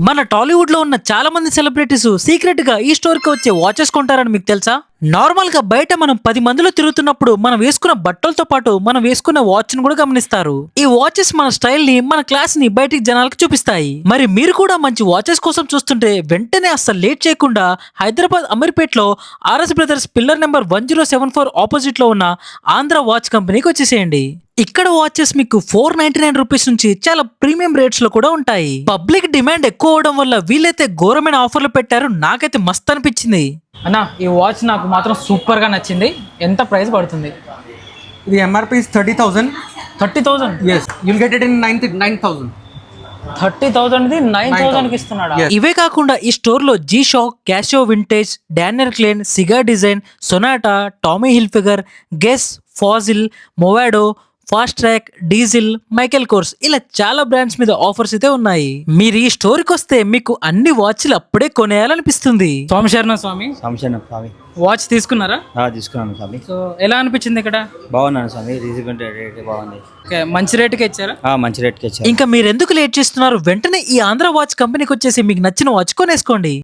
మన టాలీవుడ్ లో ఉన్న చాలా మంది సెలబ్రిటీస్ సీక్రెట్ గా ఈ స్టోర్ కి వచ్చే వాచెస్ కొంటారని మీకు తెలుసా? నార్మల్ గా బయట మనం 10 మందిలో తిరుగుతున్నప్పుడు మనం వేసుకున్న బట్టలతో పాటు మనం వేసుకున్న వాచ్ ను కూడా గమనిస్తారు. ఈ వాచెస్ మన స్టైల్ ని, మన క్లాస్ ని బయటికి జనాలకు చూపిస్తాయి. మరి మీరు కూడా మంచి వాచెస్ కోసం చూస్తుంటే వెంటనే అస్సలు లేట్ చేయకుండా హైదరాబాద్ అమీర్పేట్లో RS brothers pillar number 1074 opposite లో ఉన్న ఆంధ్ర వాచ్ కంపెనీకి వచ్చేసేయండి. ఇక్కడ వాచెస్ మీకు 499 రూపీస్ నుంచి చాలా ప్రీమియం రేట్స్ లో కూడా ఉంటాయి. పబ్లిక్ డిమాండ్ ఎక్కువ అవడం వల్ల వీళ్ళైతే ఘోరమైన ఆఫర్లు పెట్టారు. నాకైతే మస్త్ అనిపించింది. అన్న ఈ వాచ్ నాకు మాత్రం సూపర్గా నచ్చింది. ఎంత ప్రైస్ పడుతుంది? The MRP is 30,000. 30,000. Yes, you'll get it in 9,000. 30,000ది 9,000కి ఇస్తున్నాడా? Yes. ఇవే కాకుండా ఈ స్టోర్ లో G Shock, Casio vintage, Daniel Klein, Cigar Design, Sonata, Tommy Hilfiger, Guess, Fossil, Movado, Fastrack, Diesel, Michael Kors ఇలా చాలా బ్రాండ్స్ మీద offers అయితే ఉన్నాయి. మీరు ఈ స్టోర్ కి వస్తే మీకు అన్ని వాచ్లు అప్పుడే కొనేయాలనిపిస్తుంది. స్వామి శరణ స్వామి, సంశయం స్వామి. వాచ్ తీసుకున్నారా? తీసుకున్నాను స్వామి. సో ఎలా అనిపించింది ఇక్కడ? బాగున్నాను స్వామి, రీజనబుల్ రేట్ బాగుంది. ఓకే, మంచి రేటుకి ఇచ్చారా? మంచి రేట్కి ఇచ్చారు. ఇంకా మీరు ఎందుకు లేట్ చేస్తున్నారు? వెంటనే ఈ ఆంధ్ర వాచ్ కంపెనీకి వచ్చేసి మీకు నచ్చిన వాచ్ కొనేసుకోండి.